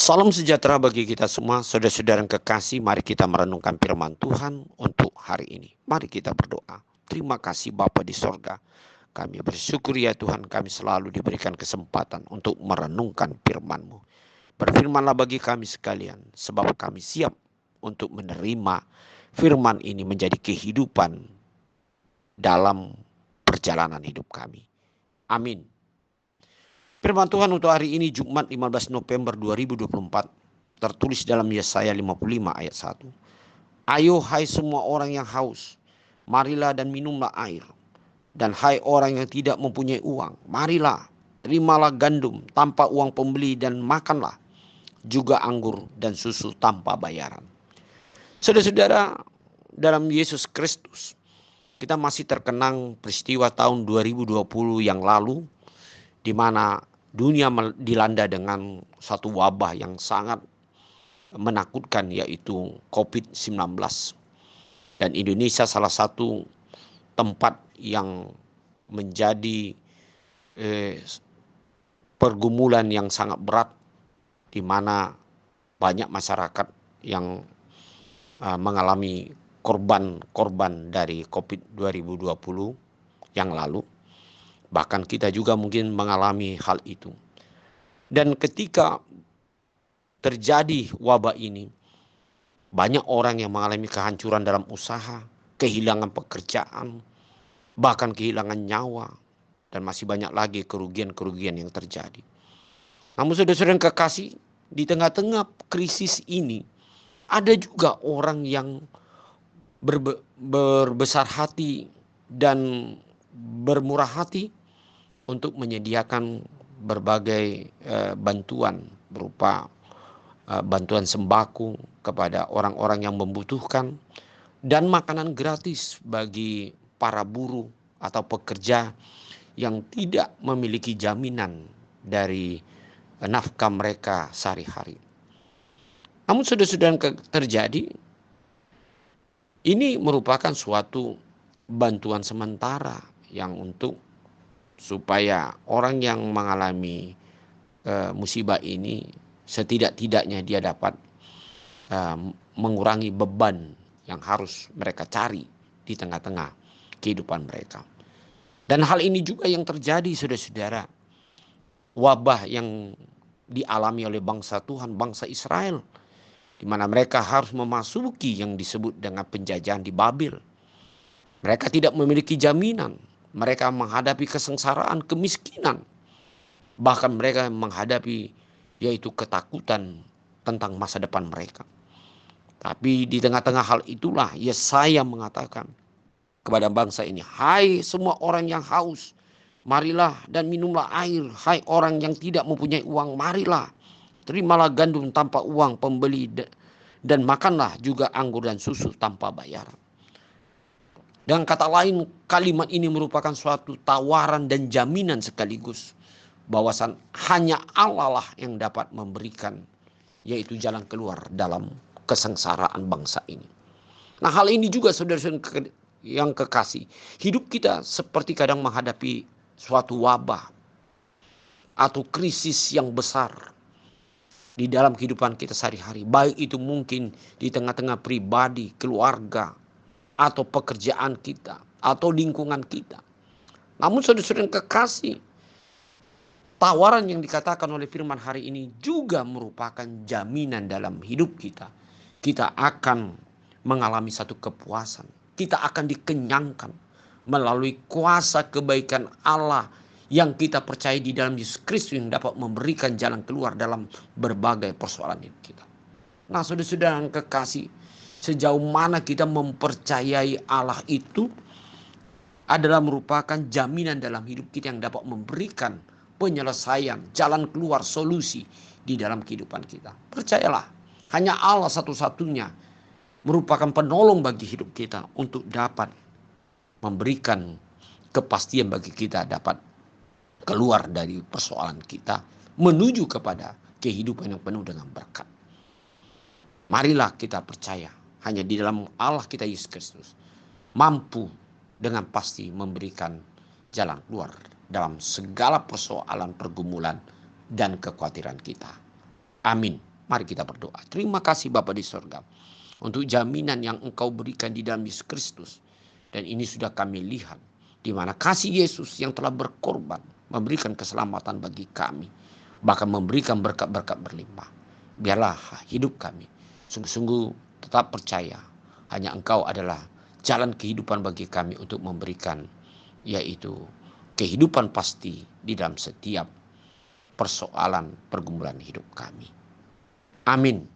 Salam sejahtera bagi kita semua, saudara-saudara yang kekasih. Mari kita merenungkan firman Tuhan untuk hari ini. Mari kita berdoa. Terima kasih Bapa di sorga. Kami bersyukur ya Tuhan, kami selalu diberikan kesempatan untuk merenungkan firman-Mu. Berfirmanlah bagi kami sekalian, sebab kami siap untuk menerima firman ini menjadi kehidupan dalam perjalanan hidup kami. Amin. Firman Tuhan untuk hari ini Jumat 15 November 2024 tertulis dalam Yesaya 55 ayat 1. Ayo hai semua orang yang haus, marilah dan minumlah air. Dan hai orang yang tidak mempunyai uang, marilah, terimalah gandum tanpa uang pembeli dan makanlah juga anggur dan susu tanpa bayaran. Saudara-saudara, dalam Yesus Kristus, kita masih terkenang peristiwa tahun 2020 yang lalu, di mana dunia dilanda dengan satu wabah yang sangat menakutkan, yaitu COVID-19. Dan Indonesia salah satu tempat yang menjadi pergumulan yang sangat berat, di mana banyak masyarakat yang mengalami korban dari COVID 2020 yang lalu. Bahkan kita juga mungkin mengalami hal itu. Dan ketika terjadi wabah ini, banyak orang yang mengalami kehancuran dalam usaha, kehilangan pekerjaan, bahkan kehilangan nyawa, dan masih banyak lagi kerugian-kerugian yang terjadi. Namun saudara-saudara yang kekasih, di tengah-tengah krisis ini, ada juga orang yang berbesar hati dan bermurah hati untuk menyediakan berbagai bantuan berupa bantuan sembako kepada orang-orang yang membutuhkan dan makanan gratis bagi para buruh atau pekerja yang tidak memiliki jaminan dari nafkah mereka sehari-hari. Namun sudah terjadi, ini merupakan suatu bantuan sementara yang untuk supaya orang yang mengalami musibah ini setidak-tidaknya dia dapat mengurangi beban yang harus mereka cari di tengah-tengah kehidupan mereka. Dan hal ini juga yang terjadi, saudara-saudara, wabah yang dialami oleh bangsa Tuhan, bangsa Israel, di mana mereka harus memasuki yang disebut dengan penjajahan di Babel. Mereka tidak memiliki jaminan. Mereka menghadapi kesengsaraan, kemiskinan. Bahkan mereka menghadapi yaitu ketakutan tentang masa depan mereka. Tapi di tengah-tengah hal itulah Yesaya mengatakan kepada bangsa ini, hai semua orang yang haus, marilah dan minumlah air. Hai orang yang tidak mempunyai uang, marilah, terimalah gandum tanpa uang pembeli dan makanlah juga anggur dan susu tanpa bayaran. Dengan kata lain, kalimat ini merupakan suatu tawaran dan jaminan sekaligus bahwasan hanya Allah lah yang dapat memberikan yaitu jalan keluar dalam kesengsaraan bangsa ini. Nah, hal ini juga saudara-saudara yang kekasih, hidup kita seperti kadang menghadapi suatu wabah atau krisis yang besar di dalam kehidupan kita sehari-hari. Baik itu mungkin di tengah-tengah pribadi, keluarga, atau pekerjaan kita, atau lingkungan kita. Namun saudara-saudara yang kekasih, tawaran yang dikatakan oleh firman hari ini juga merupakan jaminan dalam hidup kita. Kita akan mengalami satu kepuasan. Kita akan dikenyangkan melalui kuasa kebaikan Allah yang kita percaya di dalam Yesus Kristus yang dapat memberikan jalan keluar dalam berbagai persoalan hidup kita. Nah, saudara-saudara yang kekasih, sejauh mana kita mempercayai Allah itu adalah merupakan jaminan dalam hidup kita yang dapat memberikan penyelesaian, jalan keluar, solusi di dalam kehidupan kita. Percayalah, hanya Allah satu-satunya merupakan penolong bagi hidup kita untuk dapat memberikan kepastian bagi kita dapat keluar dari persoalan kita menuju kepada kehidupan yang penuh dengan berkat. Marilah kita percaya hanya di dalam Allah kita Yesus Kristus mampu dengan pasti memberikan jalan keluar dalam segala persoalan, pergumulan, dan kekhawatiran kita. Amin. Mari kita berdoa. Terima kasih Bapa di sorga untuk jaminan yang Engkau berikan di dalam Yesus Kristus. Dan ini sudah kami lihat di mana kasih Yesus yang telah berkorban memberikan keselamatan bagi kami, bahkan memberikan berkat-berkat berlimpah. Biarlah hidup kami sungguh-sungguh tetap percaya hanya Engkau adalah jalan kehidupan bagi kami untuk memberikan, yaitu kehidupan pasti di dalam setiap persoalan pergumulan hidup kami. Amin.